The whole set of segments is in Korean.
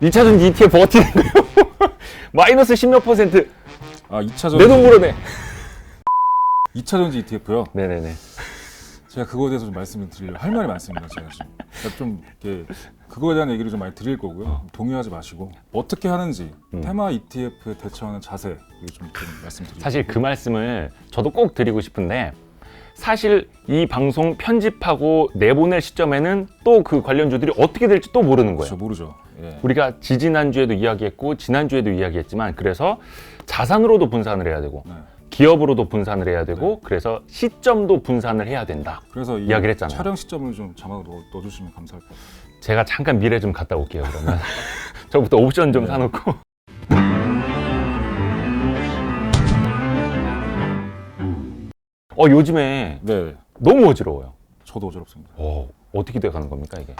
2차전지 ETF 버티는 거예요. 마이너스 10몇 %. 아, 2차전지. 내 돈 물어내. 2차전지 ETF요? 네네네. 제가 그거에 대해서 좀 말씀을 드리려고 할 말이 많습니다. 제가 지금. 그러니까 좀 이렇게 그거에 대한 얘기를 좀 많이 드릴 거고요. 동의하지 마시고 어떻게 하는지 테마 ETF에 대처하는 자세 좀 말씀드리고. 사실 그 말씀을 저도 꼭 드리고 싶은데 사실 이 방송 편집하고 내보낼 시점에는 또 그 관련주들이 어떻게 될지 또 모르는 거예요. 그렇죠, 모르죠. 예. 우리가 지지난주에도 이야기했고 지난주에도 이야기했지만 그래서 자산으로도 분산을 해야 되고 네. 기업으로도 분산을 해야 되고 그래서 시점도 분산을 해야 된다. 그래서 이 이야기를 했잖아요. 촬영 시점을 좀 자막으로 넣어주시면 감사할 것 같아요. 제가 잠깐 미래 좀 갔다 올게요. 그러면 저부터 옵션 좀 네. 사놓고. 요즘에 네, 너무 어지러워요. 저도 어지럽습니다. 어떻게 돼가는 겁니까 이게?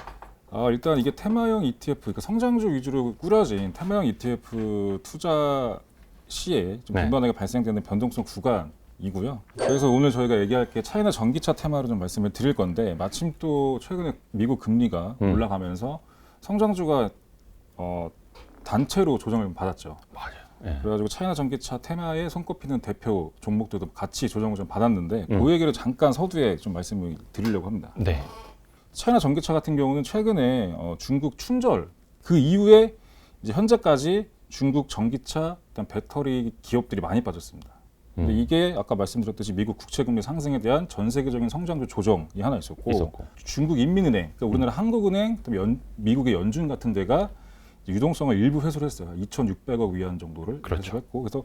아, 일단 이게 테마형 ETF, 그러니까 성장주 위주로 꾸려진 테마형 ETF 투자 시에 좀 네. 빈번하게 발생되는 변동성 구간이고요. 그래서 오늘 저희가 얘기할 게 차이나 전기차 테마로 좀 말씀을 드릴 건데 마침 또 최근에 미국 금리가 올라가면서 성장주가 단체로 조정을 받았죠. 맞아요. 네. 그래가지고 차이나 전기차 테마에 손꼽히는 대표 종목들도 같이 조정을 좀 받았는데 그 얘기를 잠깐 서두에 좀 말씀을 드리려고 합니다. 네. 차이나 전기차 같은 경우는 최근에 중국 춘절 그 이후에 이제 현재까지 중국 전기차, 일단 배터리 기업들이 많이 빠졌습니다. 근데 이게 아까 말씀드렸듯이 미국 국채금리 상승에 대한 전 세계적인 성장주 조정이 하나 있었고 중국 인민은행, 그러니까 우리나라 한국은행, 미국의 연준 같은 데가 유동성을 일부 회수를 했어요. 2,600억 위안 정도를 그렇죠. 회수했고 그래서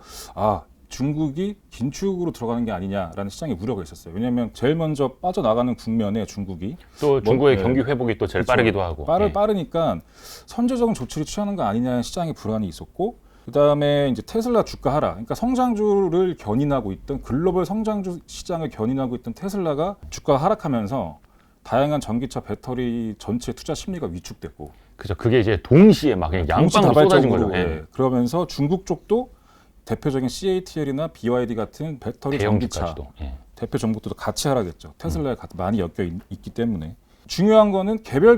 중국이 긴축으로 들어가는 게 아니냐라는 시장의 우려가 있었어요. 왜냐하면 제일 먼저 빠져나가는 국면에 중국이 또 중국의 네. 경기 회복이 또 제일 그렇죠. 빠르기도 하고 빠르니까 선제적인 조치를 취하는 거 아니냐는 시장의 불안이 있었고 그다음에 이제 테슬라 주가 하락, 그러니까 성장주를 견인하고 있던 글로벌 성장주 시장을 견인하고 있던 테슬라가 주가가 하락하면서 다양한 전기차 배터리 전체 투자 심리가 위축됐고 그죠. 그게 이제 동시에 막 그냥 양방으로 쏟아진 거죠. 예. 그러면서 중국 쪽도 대표적인 CATL이나 BYD 같은 배터리 전기차 대표 종목들도 같이 하락했죠. 테슬라에 많이 엮여 있기 때문에 중요한 거는 개별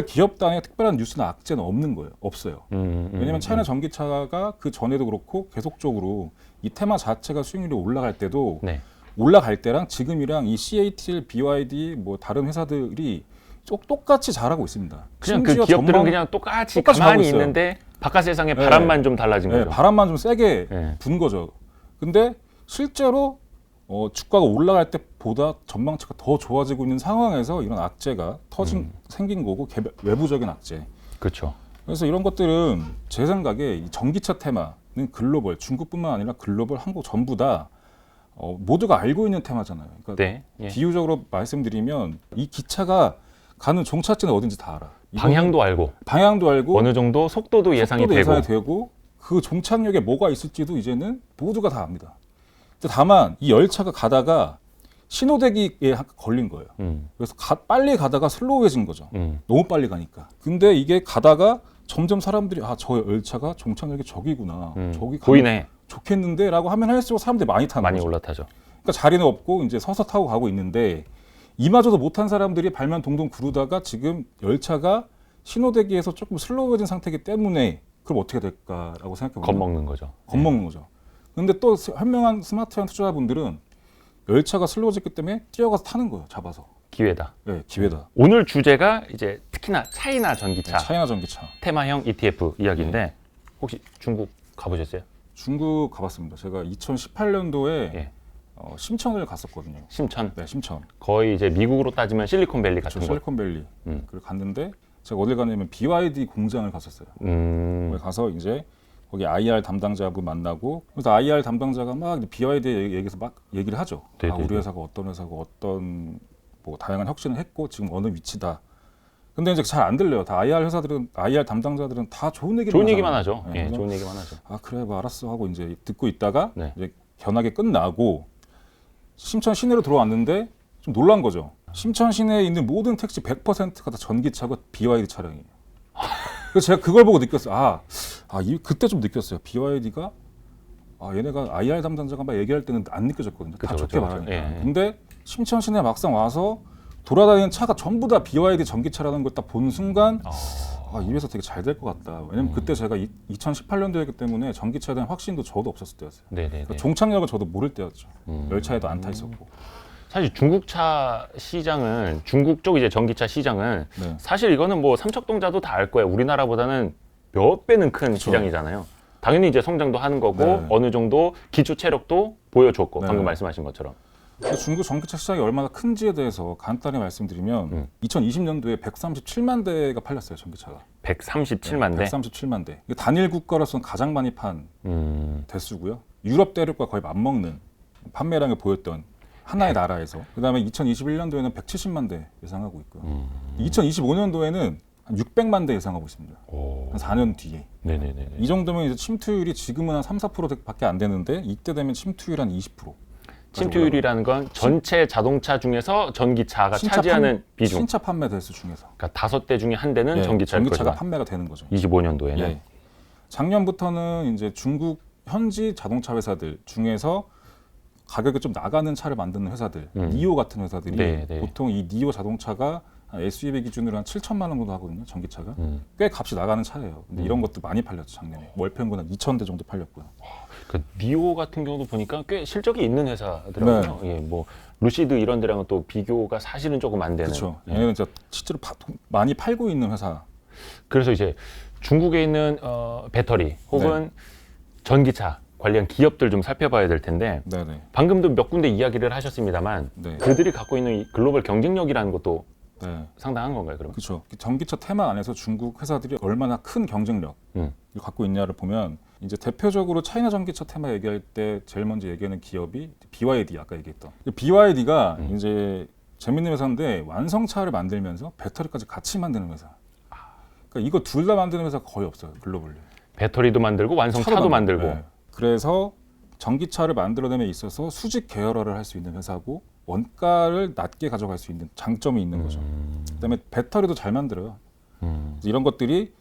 기업단의 특별한 뉴스나 악재는 없는 거예요. 없어요. 왜냐하면 차이나 전기차가 그 전에도 그렇고 계속적으로 이 테마 자체가 수익률이 올라갈 때도 올라갈 때랑 지금이랑 이 CATL, BYD 뭐 다른 회사들이 똑같이 잘하고 있습니다. 그냥 그 기업들은 그냥 똑같이 가만히 있는데 바깥 세상에 바람만 좀 달라진 거죠. 바람만 좀 세게 분 거죠. 근데 실제로 주가가 올라갈 때보다 전망치가 더 좋아지고 있는 상황에서 이런 악재가 생긴 거고 외부적인 악재. 그렇죠. 그래서 이런 것들은 제 생각에 이 전기차 테마는 글로벌, 중국뿐만 아니라 글로벌, 한국 전부 다 모두가 알고 있는 테마잖아요. 그러니까 비유적으로 말씀드리면 이 기차가 가는 종착지는 어딘지 다 알아. 방향도 알고 어느 정도 속도도 예상이 되고 그 종착역에 뭐가 있을지도 이제는 모두가 다 압니다. 다만 이 열차가 가다가 신호대기에 걸린 거예요. 그래서 빨리 가다가 슬로우해진 거죠. 너무 빨리 가니까. 근데 이게 가다가 점점 사람들이 저 열차가 종착역이 저기구나. 저기 보이네. 좋겠는데 라고 하면 할수록 사람들이 많이 타는 거죠. 올라타죠. 그러니까 자리는 없고 이제 서서 타고 가고 있는데 이마저도 못한 사람들이 발만 동동 구르다가 지금 열차가 신호대기에서 조금 슬로우해진 상태이기 때문에 그럼 어떻게 될까라고 생각해보면 겁먹는 거죠. 겁먹는 거죠. 근데 또 현명한 스마트한 투자자분들은 열차가 슬로워졌기 때문에 뛰어가서 타는 거예요. 잡아서. 기회다. 네, 기회다. 오늘 주제가 이제 특히나 차이나 전기차. 차이나 전기차. 테마형 ETF 이야기인데 혹시 중국 가보셨어요? 중국 가봤습니다. 제가 2018년도에 심천을 갔었거든요. 심천? 네, 심천. 거의 이제 미국으로 따지면 실리콘밸리 같은 곳. 실리콘밸리. 그걸 갔는데 제가 어딜 갔냐면 BYD 공장을 갔었어요. 거기 가서 이제 거기 IR 담당자분 만나고 그래서 IR 담당자가 막 BYD에 얘기해서 막 얘기를 하죠. 우리 회사가 어떤 회사고 어떤 뭐 다양한 혁신을 했고 지금 어느 위치다. 근데 이제 잘 안 들려요. 다 IR 담당자들은 다 좋은 얘기만 하죠. 좋은 얘기만 하죠. 그래, 뭐 알았어 하고 이제 듣고 있다가 이제 견학이 끝나고 심천 시내로 들어왔는데 좀 놀란 거죠. 심천 시내에 있는 모든 택시 100%가 다 전기차고 BYD 차량이에요. 그래서 제가 그걸 보고 느꼈어요. 그때 좀 느꼈어요. BYD가 얘네가 IR 담당자가 막 얘기할 때는 안 느껴졌거든요. 다 좋게 말하니까. 근데 심천 시내 막상 와서 돌아다니는 차가 전부 다 BYD 전기차라는 걸 딱 본 순간 이 회사 되게 잘 될 것 같다. 왜냐면 그때 제가 2018년도였기 때문에 전기차에 대한 확신도 저도 없었을 때였어요. 네네네. 그러니까 종착역을 저도 모를 때였죠. 열차에도 안 타 있었고. 사실 중국차 시장은 중국 쪽 이제 전기차 시장은 네. 사실 이거는 뭐 삼척동자도 다 알 거예요. 우리나라보다는 몇 배는 큰 시장이잖아요. 당연히 이제 성장도 하는 거고 네. 어느 정도 기초 체력도 보여줬고 네. 방금 말씀하신 것처럼. 중국 전기차 시장이 얼마나 큰지에 대해서 간단히 말씀드리면 2020년도에 137만 대가 팔렸어요, 전기차가. 137만 대. 137만 대. 이게 단일 국가로서는 가장 많이 판 대수고요. 유럽 대륙과 거의 맞먹는 판매량을 보였던 하나의 나라에서. 그다음에 2021년도에는 170만 대 예상하고 있고요. 2025년도에는 한 600만 대 예상하고 있습니다. 한 4년 뒤에. 네네네. 이 정도면 이제 침투율이 지금은 한 3-4%밖에 안 되는데 이때 되면 침투율 한 20%. 침투율이라는 건 전체 자동차 중에서 전기차가 차지하는 비중. 신차 판매 대수 중에서. 그러니까 5대 중에 한 대는 전기차일 전기차가 거다. 판매가 되는 거죠. 25년도에는. 예. 작년부터는 이제 중국 현지 자동차 회사들 중에서 가격이 좀 나가는 차를 만드는 회사들, 니오 같은 회사들이 네. 보통 이 니오 자동차가 한 SUV 기준으로 한 7천만 원 정도 하거든요, 전기차가. 꽤 값이 나가는 차예요. 근데 이런 것도 많이 팔렸죠, 작년에. 월 평균 한 2,000대 정도 팔렸고요. 그 니오 같은 경우도 보니까 꽤 실적이 있는 회사더라고요. 예, 뭐 루시드 이런 데랑은 또 비교가 사실은 조금 안 되는. 그렇죠. 예. 얘네는 진짜 실제로 많이 팔고 있는 회사. 그래서 이제 중국에 있는 배터리 혹은 전기차 관련 기업들 좀 살펴봐야 될 텐데 네네. 방금도 몇 군데 이야기를 하셨습니다만 네. 그들이 갖고 있는 이 글로벌 경쟁력이라는 것도 네. 상당한 건가요, 그럼? 그렇죠. 전기차 테마 안에서 중국 회사들이 얼마나 큰 경쟁력을 갖고 있냐를 보면 이제 대표적으로 차이나 전기차 테마 얘기할 때 제일 먼저 얘기하는 기업이 BYD 아까 얘기했던. BYD가 이제 재밌는 회사인데 완성차를 만들면서 배터리까지 같이 만드는 회사. 그러니까 이거 둘 다 만드는 회사가 거의 없어요, 글로벌리. 배터리도 만들고 완성차도 만들고. 네. 그래서 전기차를 만들어내에 있어서 수직 계열화를 할 수 있는 회사고 원가를 낮게 가져갈 수 있는 장점이 있는 거죠. 그다음에 배터리도 잘 만들어요. 이런 것들이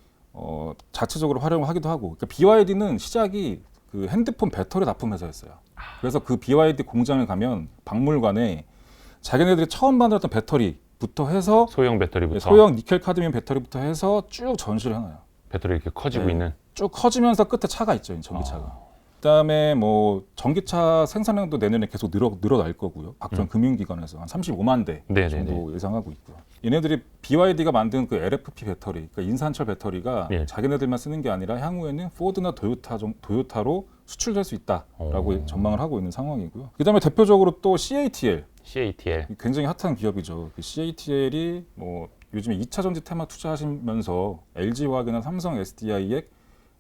자체적으로 활용을 하기도 하고. 그러니까 BYD는 시작이 그 핸드폰 배터리 납품 회사였어요. 그래서 그 BYD 공장을 가면 박물관에 자기네들이 처음 만들었던 배터리부터 해서 소형 배터리부터. 소형 니켈 카드뮴 배터리부터 해서 쭉 전시를 해놔요. 배터리 이렇게 커지고 네. 있는. 쭉 커지면서 끝에 차가 있죠, 이 전기차가. 그다음에 뭐 전기차 생산량도 내년에 계속 늘어날 거고요. 각종 금융기관에서 한 35만 대 정도 예상하고 있고요. 얘네들이 BYD가 만든 그 LFP 배터리, 그러니까 인산철 배터리가 자기네들만 쓰는 게 아니라 향후에는 포드나 도요타로 수출될 수 있다라고 전망을 하고 있는 상황이고요. 그다음에 대표적으로 또 CATL. 굉장히 핫한 기업이죠. 그 CATL이 뭐 요즘에 2차 전지 테마 투자하시면서 LG화학이나 삼성 SDI의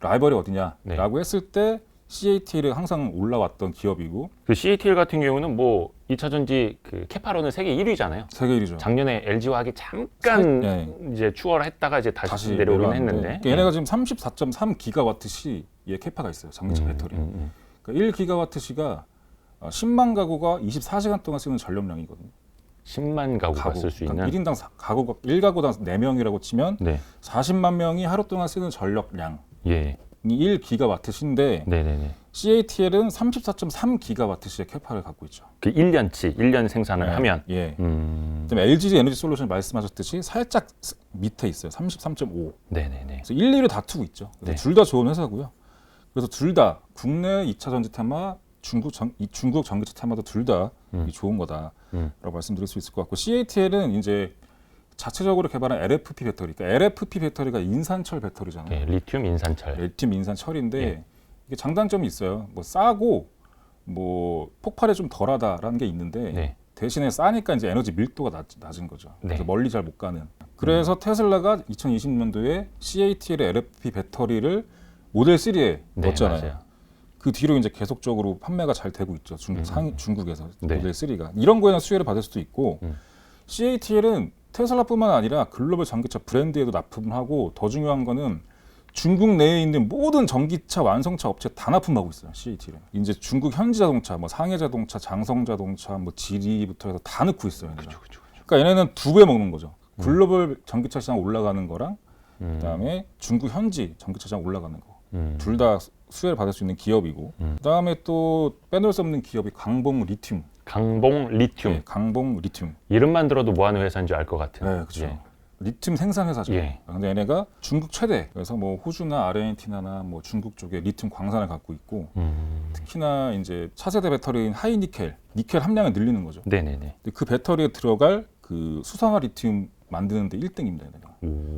라이벌이 어디냐라고 했을 때 CATL이 항상 올라왔던 기업이고. 그 CATL 같은 경우는 뭐 2차 전지 그 캐파로는 세계 1위잖아요. 세계 1위죠. 작년에 LG화학이 잠깐 이제 추월했다가 이제 다시 내려오긴 했는데. 얘네가 지금 34.3 기가와트 시의 캐파가 있어요. 전기차 배터리. 그러니까 1 기가와트 시가 10만 가구가 24시간 동안 쓰는 전력량이거든요. 10만 가구가 쓸 수 있는. 1인당 가구가 1가구당 4명이라고 치면 40만 명이 하루 동안 쓰는 전력량이 1기가와트시인데 CATL은 34.3 기가와트시의 캐파를 갖고 있죠. 그 1년 생산을 하면. 그다음에 LG 에너지 솔루션 말씀하셨듯이 살짝 밑에 있어요. 33.5. 그래서 1, 2를 다투고 있죠. 둘 다 좋은 회사고요. 그래서 둘 다 국내 2차 전지 테마, 중국 전기차 테마도 둘 다 좋은 거다라고 말씀드릴 수 있을 것 같고, CATL은 이제 자체적으로 개발한 LFP 배터리, 그러니까 LFP 배터리가 인산철 배터리잖아요. 리튬 인산철인데 이게 장단점이 있어요. 뭐 싸고 뭐 폭발이 좀 덜하다라는 게 있는데 대신에 싸니까 이제 에너지 밀도가 낮은 거죠. 그래서 멀리 잘 못 가는. 그래서 테슬라가 2020년도에 CATL LFP 배터리를 모델 3에 넣었잖아요. 맞아요. 그 뒤로 이제 계속적으로 판매가 잘 되고 있죠. 중국에서 모델 3가 이런 거에는 수혜를 받을 수도 있고, CATL은 테슬라뿐만 아니라 글로벌 전기차 브랜드에도 납품을 하고, 더 중요한 거는 중국 내에 있는 모든 전기차 완성차 업체 다 납품하고 있어요. CATL은 이제 중국 현지 자동차, 뭐 상해 자동차, 장성 자동차, 뭐 지리부터 해서 다 넣고 있어요. 그러니까 얘네는 두 배 먹는 거죠. 글로벌 전기차 시장 올라가는 거랑 그다음에 중국 현지 전기차 시장 올라가는 거. 둘 다 수혜를 받을 수 있는 기업이고, 그다음에 또 빼놓을 수 없는 기업이 강봉 리튬. 강봉 리튬. 강봉 리튬. 이름만 들어도 뭐 하는 회사인지 알 것 같은. 네, 그렇죠. 리튬 생산 회사죠. 예. 근데 얘네가 중국 최대. 그래서 뭐 호주나 아르헨티나나 뭐 중국 쪽에 리튬 광산을 갖고 있고 특히나 이제 차세대 배터리인 하이 니켈 함량을 늘리는 거죠. 네네네. 근데 그 배터리에 들어갈 그 수성화 리튬 만드는데 1등입니다. 얘네가.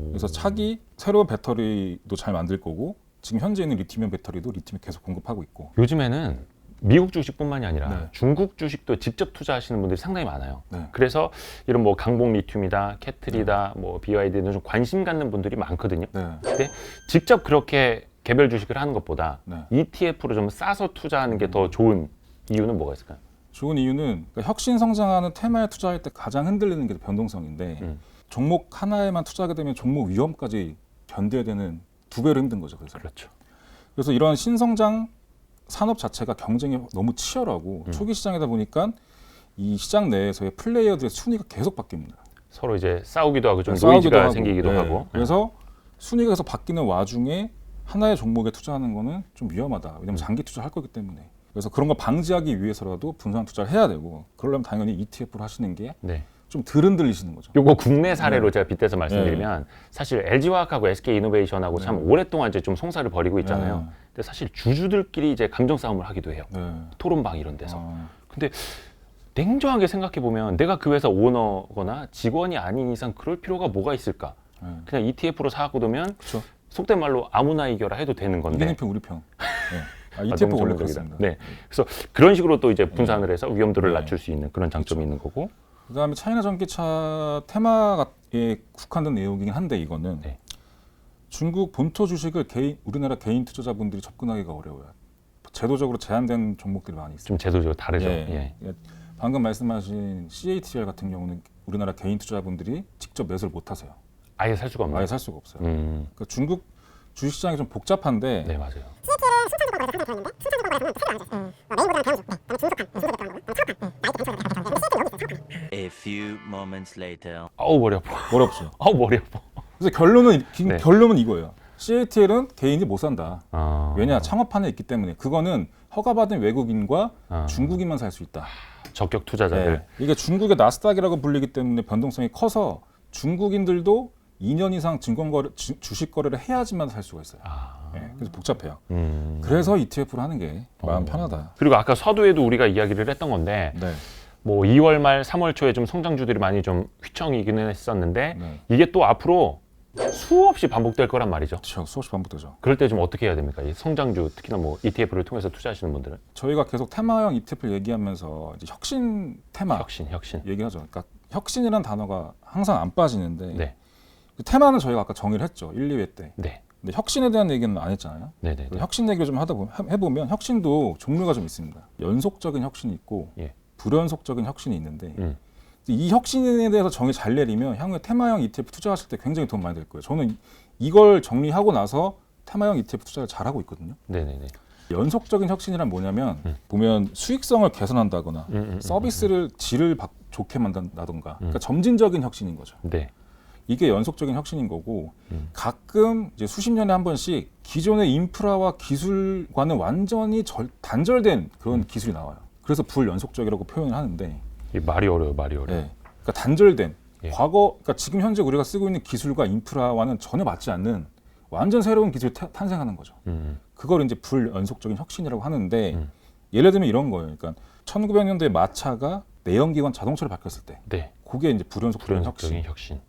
그래서 차기 새로운 배터리도 잘 만들 거고 지금 현재 있는 리튬이온 배터리도 리튬을 계속 공급하고 있고. 요즘에는 미국 주식뿐만이 아니라 네. 중국 주식도 직접 투자하시는 분들이 상당히 많아요. 네. 그래서 이런 뭐 강복 리튬이다, 캐틀이다, 뭐 BYD는 좀 관심 갖는 분들이 많거든요. 네. 근데 직접 그렇게 개별 주식을 하는 것보다 네. ETF로 좀 싸서 투자하는 게 더 좋은 이유는 뭐가 있을까요? 좋은 이유는 그러니까 혁신 성장하는 테마에 투자할 때 가장 흔들리는 게 변동성인데 종목 하나에만 투자하게 되면 종목 위험까지 견뎌야 되는 2배로 힘든 거죠. 그렇죠. 그래서 이런 신성장 산업 자체가 경쟁이 너무 치열하고 초기 시장이다 보니까 이 시장 내에서의 플레이어들의 순위가 계속 바뀝니다. 서로 이제 싸우기도 하고 좀 싸우기도 노이즈가 하고. 생기기도 네. 하고. 그래서 순위가 계속 바뀌는 와중에 하나의 종목에 투자하는 거는 좀 위험하다. 왜냐하면 장기 투자할 거기 때문에. 그래서 그런 거 방지하기 위해서라도 분산 투자를 해야 되고 그러려면 당연히 ETF로 하시는 게 네. 좀 덜 흔들리시는 거죠. 요거 국내 사례로 제가 빗대서 말씀드리면 사실 LG화학하고 SK이노베이션하고 참 오랫동안 이제 좀 송사를 벌이고 있잖아요. 근데 사실 주주들끼리 이제 감정 싸움을 하기도 해요. 토론방 이런 데서. 근데 냉정하게 생각해 보면 내가 그 회사 오너거나 직원이 아닌 이상 그럴 필요가 뭐가 있을까? 그냥 ETF로 사고두면 그렇죠. 속된 말로 아무나 이겨라 해도 되는 건데. 이기는 편 우리 편. ETF 너무 원래 전문적이다. 그렇습니다. 네. 그래서 그런 식으로 또 이제 분산을 해서 위험도를 낮출 수 있는 그런 장점이 있는 거고. 그다음에 차이나 전기차 테마에 국한된 내용이긴 한데 이거는 네. 중국 본토 주식을 우리나라 개인 투자자분들이 접근하기가 어려워요. 제도적으로 제한된 종목들이 많이 있어요. 좀 제도적으로 다르죠. 예. 방금 말씀하신 CATL 같은 경우는 우리나라 개인 투자자분들이 직접 매수를 못 하세요. 아예 살 수가 없나요? 아예 살 수가 없어요. 그러니까 중국 주식시장이 좀 복잡한데 네, 맞아요. A few moments later. 아우 머리 아파. 어렵죠. 아우 머리 아파. 그래서 결론은 네. 결론은 이거예요. CATL은 개인이 못 산다. 아, 왜냐 창업판에 있기 때문에 그거는 허가받은 외국인과 중국인만 살 수 있다. 적격 투자자들. 네. 이게 중국의 나스닥이라고 불리기 때문에 변동성이 커서 중국인들도 2년 이상 주식 거래를 해야지만 살 수가 있어요. 네. 그래서 복잡해요. 그래서 ETF로 하는 게 마음 편하다. 그리고 아까 서두에도 우리가 이야기를 했던 건데 네. 뭐 2월 말 3월 초에 좀 성장주들이 많이 좀 휘청이기는 했었는데 네. 이게 또 앞으로 수없이 반복될 거란 말이죠. 그렇죠. 수없이 반복되죠. 그럴 때 좀 어떻게 해야 됩니까? 이 성장주 특히나 뭐 ETF를 통해서 투자하시는 분들은 저희가 계속 테마형 ETF를 얘기하면서 이제 혁신 테마 혁신. 얘기하죠. 그러니까 혁신이라는 단어가 항상 안 빠지는데 네. 그 테마는 저희가 아까 정의를 했죠. 1, 2회 때. 네. 근데 혁신에 대한 얘기는 안 했잖아요. 네네. 혁신 얘기를 좀 해보면 혁신도 종류가 좀 있습니다. 연속적인 혁신이 있고 예. 불연속적인 혁신이 있는데 이 혁신에 대해서 정의 잘 내리면 향후에 테마형 ETF 투자하실 때 굉장히 도움 많이 될 거예요. 저는 이걸 정리하고 나서 테마형 ETF 투자를 잘하고 있거든요. 네네네. 연속적인 혁신이란 뭐냐면 보면 수익성을 개선한다거나 서비스를 질을 좋게 만든다던가 그러니까 점진적인 혁신인 거죠. 네. 이게 연속적인 혁신인 거고 가끔 이제 수십 년에 한 번씩 기존의 인프라와 기술과는 완전히 단절된 그런 기술이 나와요. 그래서 불연속적이라고 표현을 하는데 이 말이 어려워요. 네. 그러니까 단절된 예. 그러니까 지금 현재 우리가 쓰고 있는 기술과 인프라와는 전혀 맞지 않는 완전 새로운 기술이 탄생하는 거죠. 그걸 이제 불연속적인 혁신이라고 하는데 예를 들면 이런 거예요. 그러니까 1900년도에 마차가 내연기관 자동차로 바뀌었을 때 네. 그게 이제 불연속적인 혁신.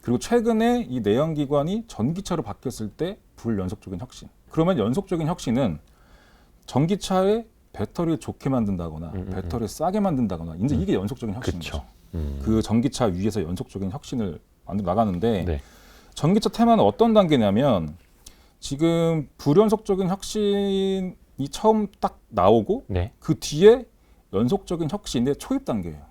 그리고 최근에 이 내연기관이 전기차로 바뀌었을 때 불연속적인 혁신. 그러면 연속적인 혁신은 전기차의 배터리를 좋게 만든다거나 배터리를 싸게 만든다거나 이제 이게 연속적인 혁신인 거죠. 그 전기차 위에서 연속적인 혁신을 만들어 나가는데 네. 전기차 테마는 어떤 단계냐면 지금 불연속적인 혁신이 처음 딱 나오고 네. 그 뒤에 연속적인 혁신의 초입 단계예요.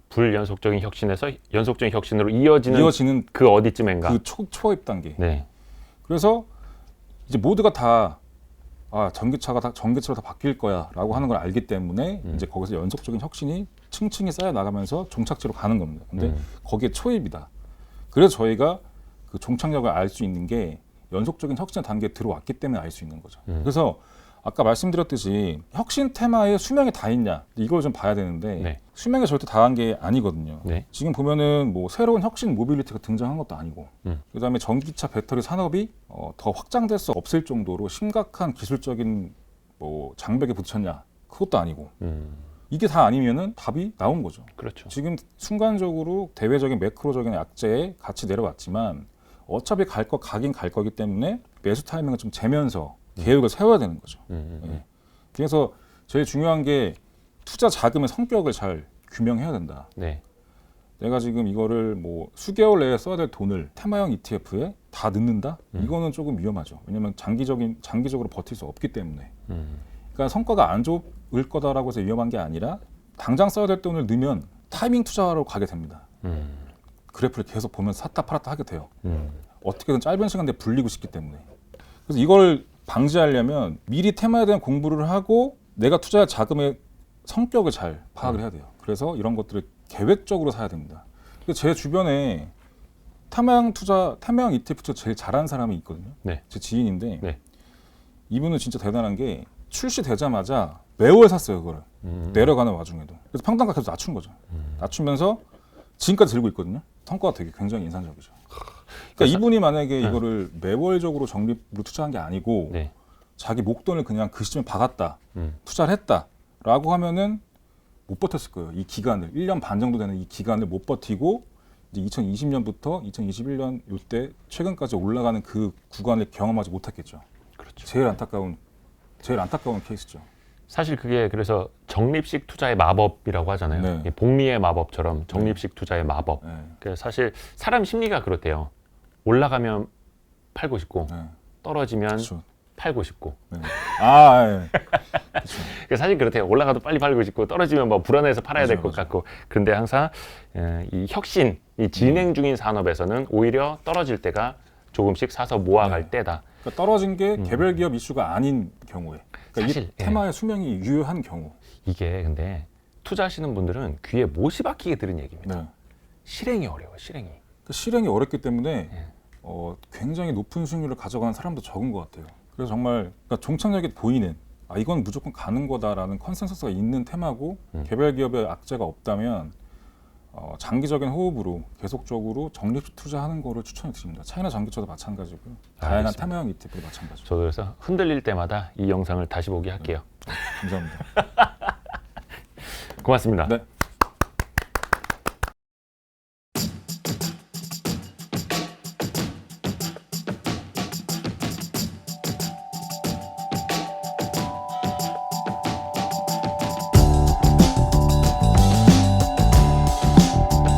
불연속적인 혁신에서 연속적인 혁신으로 이어지는 그 어디쯤인가. 그 초입 단계. 네. 그래서 이제 모두가 다 전기차로 다 바뀔 거야라고 하는 걸 알기 때문에 이제 거기서 연속적인 혁신이 층층이 쌓여 나가면서 종착지로 가는 겁니다. 근데 거기에 초입이다. 그래서 저희가 그 종착역을 알 수 있는 게 연속적인 혁신의 단계에 들어왔기 때문에 알 수 있는 거죠. 그래서 아까 말씀드렸듯이 혁신 테마에 수명이 다 있냐 이걸 좀 봐야 되는데 네. 수명이 절대 다한 게 아니거든요. 네. 지금 보면은 뭐 새로운 혁신 모빌리티가 등장한 것도 아니고 그다음에 전기차 배터리 산업이 더 확장될 수 없을 정도로 심각한 기술적인 뭐 장벽에 부딪혔냐 그것도 아니고 이게 다 아니면은 답이 나온 거죠. 그렇죠. 지금 순간적으로 대외적인 매크로적인 약재에 같이 내려왔지만 어차피 갈 거 가긴 갈 거기 때문에 매수 타이밍을 좀 재면서 계획을 세워야 되는 거죠. 예. 그래서 제일 중요한 게 투자 자금의 성격을 잘 규명해야 된다. 네. 내가 지금 이거를 뭐 수개월 내에 써야 될 돈을 테마형 ETF에 다 넣는다? 이거는 조금 위험하죠. 왜냐하면 장기적으로 버틸 수 없기 때문에. 그러니까 성과가 안 좋을 거다라고 해서 위험한 게 아니라 당장 써야 될 돈을 넣으면 타이밍 투자로 가게 됩니다. 그래프를 계속 보면서 샀다 팔았다 하게 돼요. 어떻게든 짧은 시간 내에 불리고 싶기 때문에. 그래서 이걸 방지하려면 미리 테마에 대한 공부를 하고 내가 투자할 자금의 성격을 잘 파악을 해야 돼요. 그래서 이런 것들을 계획적으로 사야 됩니다. 제 주변에 테마형 ETF 투자 제일 잘하는 사람이 있거든요. 네. 제 지인인데 네. 이분은 진짜 대단한 게 출시되자마자 매월 샀어요. 그거를 내려가는 와중에도. 그래서 평단가 계속 낮춘 거죠. 낮추면서 지금까지 들고 있거든요. 성과가 되게 굉장히 인상적이죠. 그러니까 이분이 만약에 이거를 매월적으로 적립으로 투자한 게 아니고 네. 자기 목돈을 그냥 그 시점에 박았다, 투자를 했다라고 하면은 못 버텼을 거예요. 이 기간을 1년 반 정도 되는 이 기간을 못 버티고 이제 2020년부터 2021년 이때 최근까지 올라가는 그 구간을 경험하지 못했겠죠. 그렇죠. 제일 안타까운 케이스죠. 사실 그게 그래서 적립식 투자의 마법이라고 하잖아요. 네. 이 복리의 마법처럼 적립식 투자의 마법. 네. 그래서 사실 사람 심리가 그렇대요. 올라가면 팔고 싶고 네. 떨어지면 그렇죠. 팔고 싶고. 네. 아, 예. 그렇죠. 그러니까 사실 그렇대요. 올라가도 빨리 팔고 싶고 떨어지면 뭐 불안해서 팔아야 될 것 맞아. 같고. 그런데 항상 이 혁신, 이 진행 중인 산업에서는 오히려 떨어질 때가 조금씩 사서 모아갈 네. 때다. 그러니까 떨어진 게 개별 기업 이슈가 아닌 경우에, 그러니까 사실, 이 테마의 수명이 유효한 경우. 이게 근데 투자하시는 분들은 귀에 못이 박히게 들은 얘기입니다. 네. 실행이 어려워, 실행이. 그 실행이 어렵기 때문에 굉장히 높은 수익률을 가져가는 사람도 적은 것 같아요. 그래서 정말 그러니까 종착역이 보이는 이건 무조건 가는 거다라는 컨센서스가 있는 테마고 개별 기업의 악재가 없다면 장기적인 호흡으로 계속적으로 적립 투자하는 거를 추천해 드립니다. 차이나 전기차도 마찬가지고요. 다양한 알겠습니다. 테마형 ETF도 마찬가지죠. 저도 그래서 흔들릴 때마다 이 영상을 다시 보기 할게요. 감사합니다. 고맙습니다. 네.